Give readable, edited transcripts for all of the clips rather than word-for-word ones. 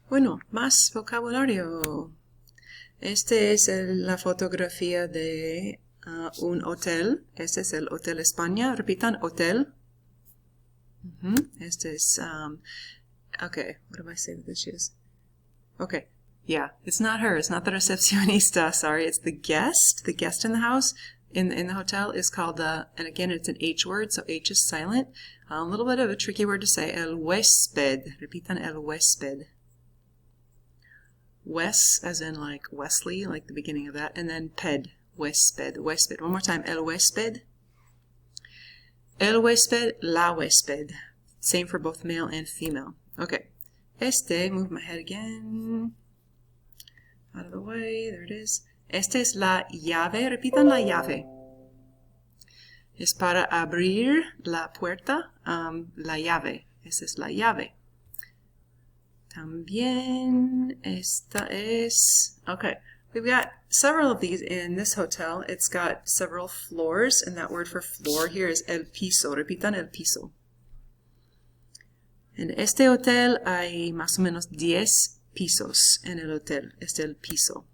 Bueno, más vocabulario. Este es la fotografía de un hotel. Este es el Hotel España. Repitan, hotel. Este es, okay, what do I say that she is? Okay, yeah, it's not her. It's not the recepcionista. Sorry, it's the guest. The guest in the house, in the hotel, is called and again, it's an H word, so H is silent. A little bit of a tricky word to say. El huésped. Repitan, el huésped. Wes, as in like Wesley, like the beginning of that, and then ped, huésped, huésped. One more time, el huésped. El huésped, la huésped. Same for both male and female. Okay. Move my head again. Out of the way, there it is. Esta es la llave, repitan la llave. Es para abrir la puerta, la llave. Esa es la llave. También esta es, okay, we've got several of these in this hotel. It's got several floors, and that word for floor here is el piso. Repitan el piso. En este hotel hay más o menos 10 pisos en el hotel. Este el piso.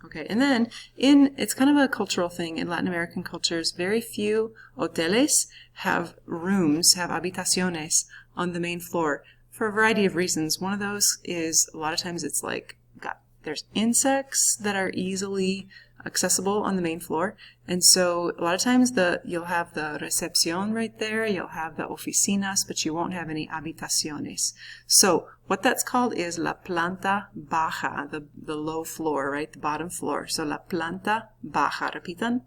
Okay, and then it's kind of a cultural thing in Latin American cultures. Very few hoteles have rooms, have habitaciones on the main floor for a variety of reasons. One of those is a lot of times it's like there's insects that are easily accessible on the main floor, and so a lot of times you'll have the recepción right there, you'll have the oficinas, but you won't have any habitaciones. So what that's called is la planta baja, the low floor, right, the bottom floor. So la planta baja. Repitan.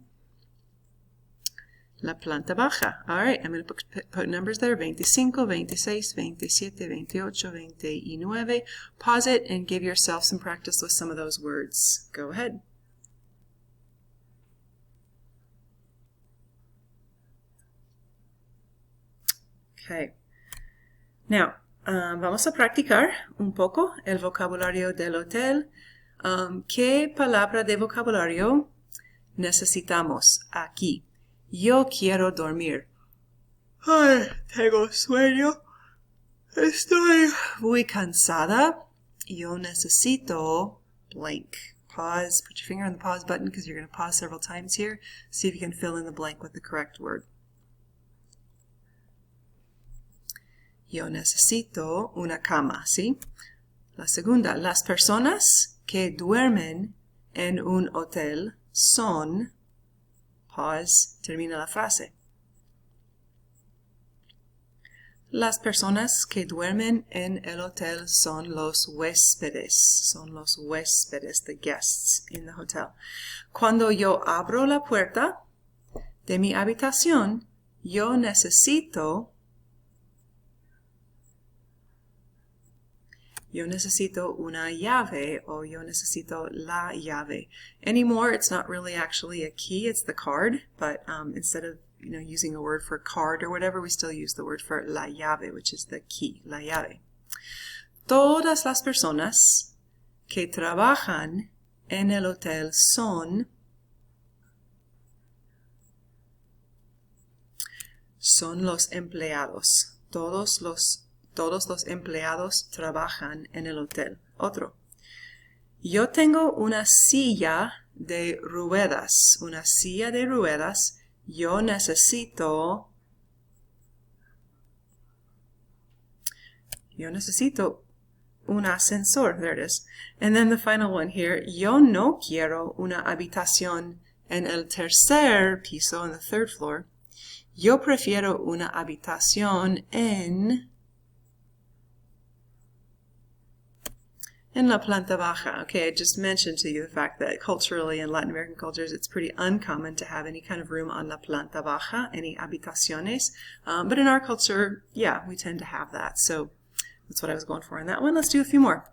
La planta baja. All right, I'm going to put numbers there, 25, 26, 27, 28, 29. Pause it and give yourself some practice with some of those words. Go ahead. Okay. Now, vamos a practicar un poco el vocabulario del hotel. ¿Qué palabra de vocabulario necesitamos aquí? Yo quiero dormir. Ay, tengo sueño. Estoy muy cansada. Yo necesito blank. Pause. Put your finger on the pause button because you're going to pause several times here. See if you can fill in the blank with the correct word. Yo necesito una cama, ¿sí? La segunda, las personas que duermen en un hotel son, pause, termina la frase. Las personas que duermen en el hotel son los huéspedes, the guests in the hotel. Cuando yo abro la puerta de mi habitación, yo necesito una llave, o yo necesito la llave. Anymore, it's not really actually a key, it's the card, but instead of using a word for card or whatever, we still use the word for la llave, which is the key, la llave. Todas las personas que trabajan en el hotel son los empleados. Todos los empleados trabajan en el hotel. Otro. Yo tengo una silla de ruedas. Una silla de ruedas. Yo necesito un ascensor. There it is. And then the final one here. Yo no quiero una habitación en el tercer piso, on the third floor. Yo prefiero una habitación en la planta baja. Okay, I just mentioned to you the fact that culturally in Latin American cultures it's pretty uncommon to have any kind of room on la planta baja, any habitaciones. But in our culture, yeah, we tend to have that. So that's what I was going for in that one. Let's do a few more.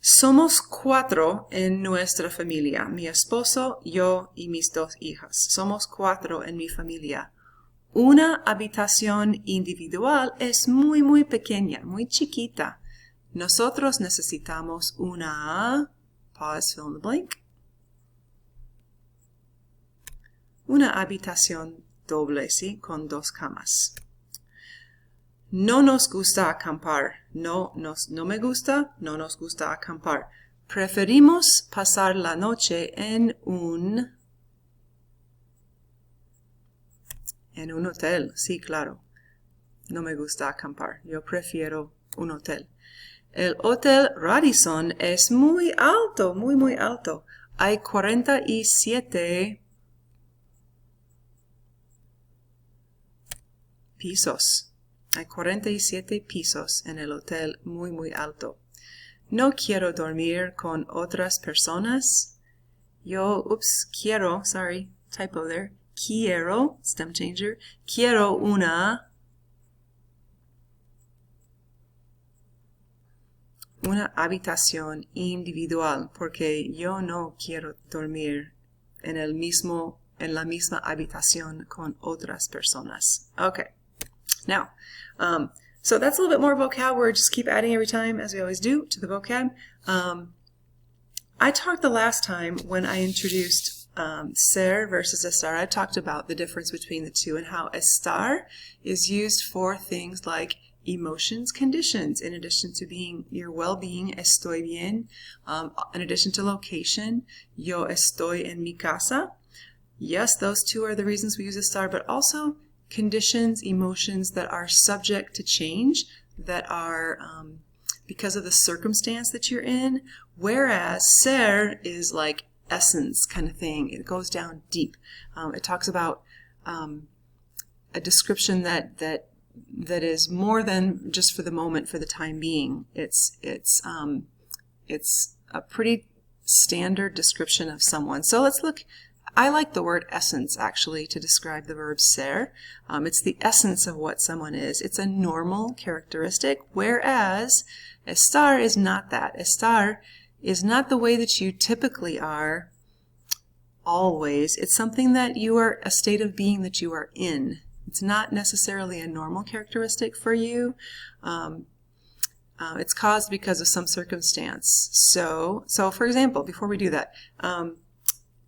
Somos 4 en nuestra familia. Mi esposo, yo y mis 2 hijas. Somos 4 en mi familia. Una habitación individual es muy, muy pequeña, muy chiquita. Nosotros necesitamos una, pause, fill in the blank, una habitación doble, ¿sí? Con 2 camas. No nos gusta acampar. No me gusta, no nos gusta acampar. Preferimos pasar la noche en un hotel. Sí, claro. No me gusta acampar. Yo prefiero un hotel. El Hotel Radisson es muy alto, muy, muy alto. Hay 47 pisos. Hay 47 pisos en el hotel, muy, muy alto. No quiero dormir con otras personas. Quiero, sorry, typo there. Quiero, stem changer, quiero una habitación individual, porque yo no quiero dormir en la misma habitación con otras personas. Okay. Now, so that's a little bit more vocab. We're just keep adding every time, as we always do, to the vocab. I talked the last time when I introduced ser versus estar. I talked about the difference between the two and how estar is used for things like emotions, conditions, in addition to being your well-being, estoy bien, in addition to location, yo estoy en mi casa. Yes, those two are the reasons we use estar, but also conditions, emotions that are subject to change, that are because of the circumstance that you're in, whereas ser is like essence kind of thing. It goes down deep. It talks about a description that is more than just for the moment, for the time being. It's a pretty standard description of someone. So let's look. I like the word essence, actually, to describe the verb ser. It's the essence of what someone is. It's a normal characteristic, whereas estar is not that. Estar is not the way that you typically are always. It's something that you are, a state of being that you are in. It's not necessarily a normal characteristic for you. It's caused because of some circumstance. So for example, before we do that,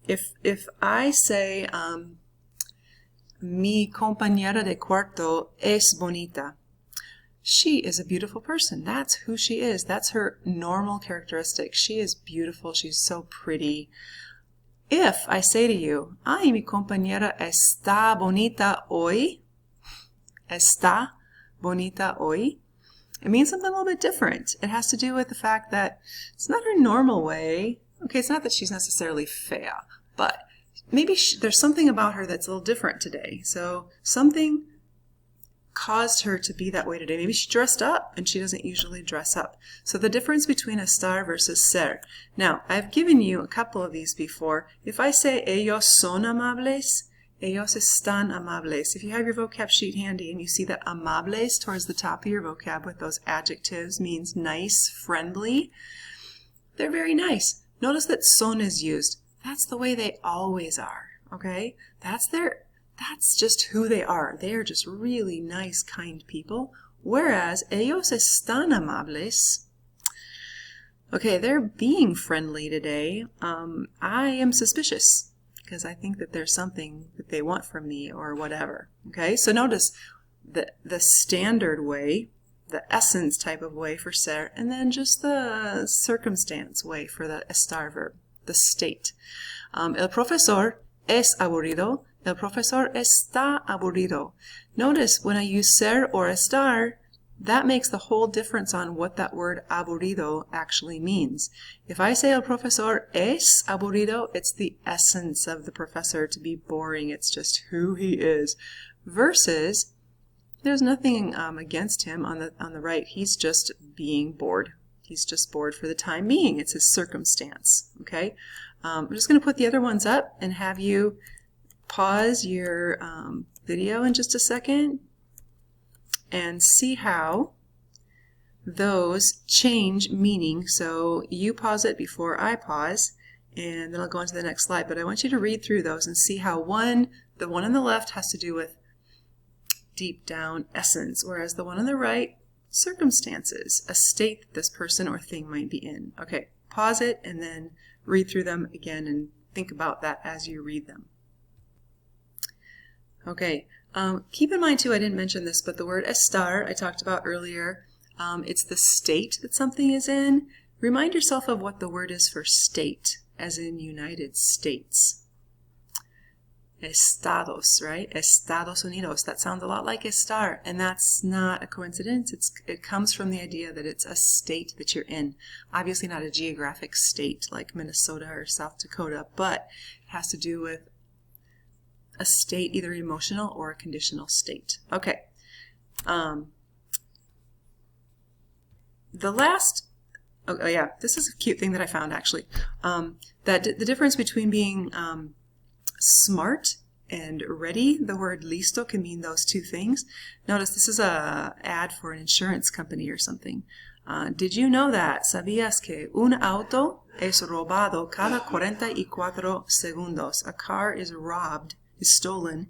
if I say, mi compañera de cuarto es bonita, she is a beautiful person. That's who she is. That's her normal characteristic. She is beautiful. She's so pretty. If I say to you, ay, mi compañera está bonita hoy, está bonita hoy, it means something a little bit different. It has to do with the fact that it's not her normal way. Okay, it's not that she's necessarily fea, but maybe there's something about her that's a little different today. So something caused her to be that way today. Maybe she dressed up and she doesn't usually dress up. So the difference between estar versus ser. Now, I've given you a couple of these before. If I say ellos son amables, ellos están amables. If you have your vocab sheet handy and you see that amables towards the top of your vocab with those adjectives means nice, friendly, they're very nice. Notice that son is used. That's the way they always are, okay? That's just who they are. They are just really nice, kind people. Whereas ellos están amables, okay, they're being friendly today. I am suspicious because I think that there's something that they want from me or whatever. Okay, so notice the standard way, the essence type of way for ser, and then just the circumstance way for the estar verb, the state. El profesor es aburrido. El profesor está aburrido. Notice when I use ser or estar, that makes the whole difference on what that word aburrido actually means. If I say el profesor es aburrido, it's the essence of the professor to be boring. It's just who he is. Versus, there's nothing against him on the right. He's just being bored. He's just bored for the time being. It's his circumstance. Okay? I'm just going to put the other ones up and have you pause your video in just a second and see how those change meaning. So you pause it before I pause, and then I'll go on to the next slide. But I want you to read through those and see how the one on the left has to do with deep down essence, whereas the one on the right, circumstances, a state that this person or thing might be in. Okay, pause it and then read through them again and think about that as you read them. Okay, Keep in mind too, I didn't mention this, but the word estar I talked about earlier, it's the state that something is in. Remind yourself of what the word is for state, as in United States. Estados, right? Estados Unidos. That sounds a lot like estar, and that's not a coincidence. It comes from the idea that it's a state that you're in. Obviously not a geographic state like Minnesota or South Dakota, but it has to do with a state, either emotional or a conditional state. Okay. The last, oh yeah, this is a cute thing that I found actually. That the difference between being smart and ready, the word listo can mean those two things. Notice this is a ad for an insurance company or something. Did you know that? ¿Sabías que un auto es robado cada 44 segundos? A car is robbed, is stolen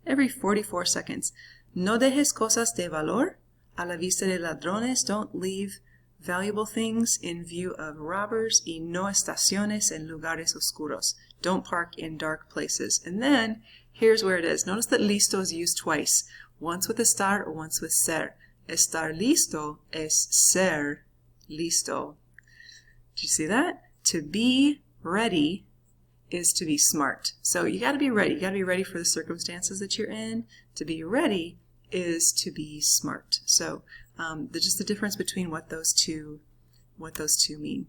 every 44 seconds. No dejes cosas de valor a la vista de ladrones. Don't leave valuable things in view of robbers. Y no estaciones en lugares oscuros. Don't park in dark places. And then, here's where it is. Notice that listo is used twice. Once with estar or once with ser. Estar listo es ser listo. Did you see that? To be ready is to be smart. So you got to be ready. You got to be ready for the circumstances that you're in. To be ready is to be smart. So just the difference between what those two mean.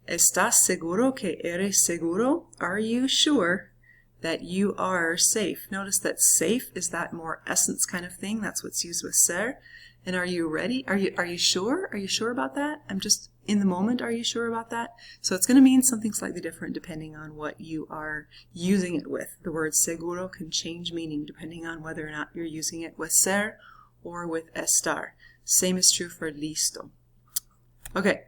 ¿Estás seguro que eres seguro? Are you sure that you are safe? Notice that safe is that more essence kind of thing. That's what's used with ser. And are you ready? Are you sure? Are you sure about that? I'm just in the moment. Are you sure about that? So it's going to mean something slightly different depending on what you are using it with. The word seguro can change meaning depending on whether or not you're using it with ser or with estar. Same is true for listo. Okay.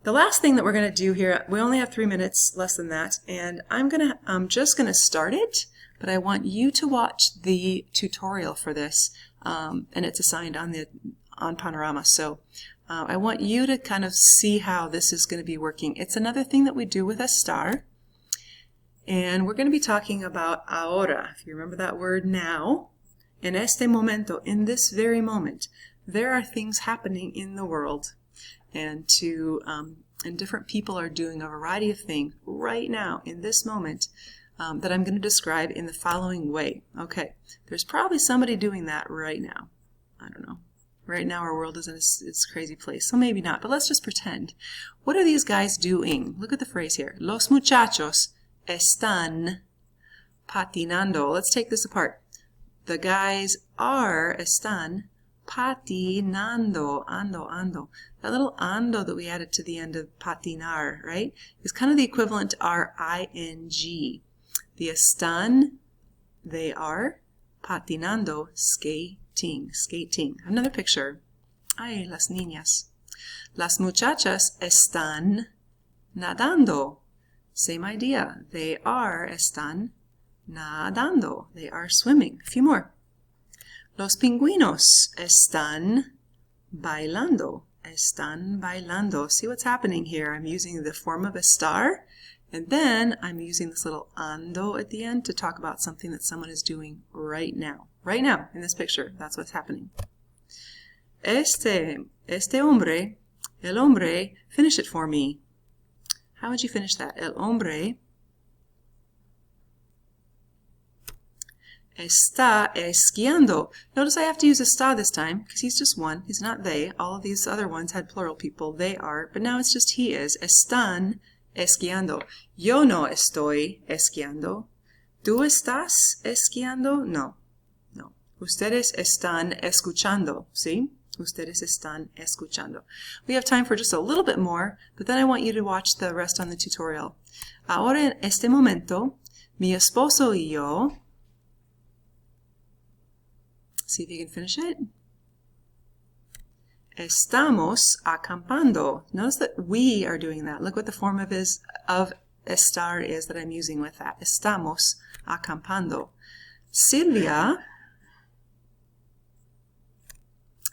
The last thing that we're going to do here, we only have 3 minutes, less than that, and I'm just going to start it, but I want you to watch the tutorial for this, and it's assigned on Panorama. So I want you to kind of see how this is going to be working. It's another thing that we do with estar, and we're going to be talking about ahora. If you remember that word now, en este momento, in this very moment, there are things happening in the world. And different people are doing a variety of things right now in this moment that I'm going to describe in the following way. Okay, there's probably somebody doing that right now. I don't know. Right now our world is in this crazy place, so maybe not, but let's just pretend. What are these guys doing? Look at the phrase here. Los muchachos están patinando. Let's take this apart. The guys están patinando, ando. That little ando that we added to the end of patinar, right, is kind of the equivalent to our ing. The están, they are, patinando, skating. Another picture. Ay, las niñas. Las muchachas están nadando. Same idea. They están nadando. They are swimming. A few more. Los pingüinos están bailando. Están bailando. See what's happening here? I'm using the form of estar, and then I'm using this little ando at the end to talk about something that someone is doing right now. Right now, in this picture, that's what's happening. Este hombre, el hombre, finish it for me. How would you finish that? El hombre está esquiando. Notice I have to use está this time because he's just one. He's not they. All of these other ones had plural people. They are. But now it's just he is. Están esquiando. Yo no estoy esquiando. ¿Tú estás esquiando? No. No. Ustedes están escuchando. ¿Sí? Ustedes están escuchando. We have time for just a little bit more, but then I want you to watch the rest on the tutorial. Ahora en este momento, mi esposo y yo. See if you can finish it. Estamos acampando. Notice that we are doing that. Look what the form of estar is that I'm using with that. Estamos acampando. Silvia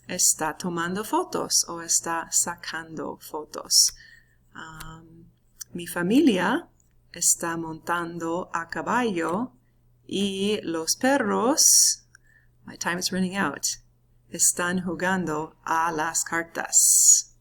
está tomando fotos o está sacando fotos. Mi familia está montando a caballo Y los perros, my time is running out, están jugando a las cartas.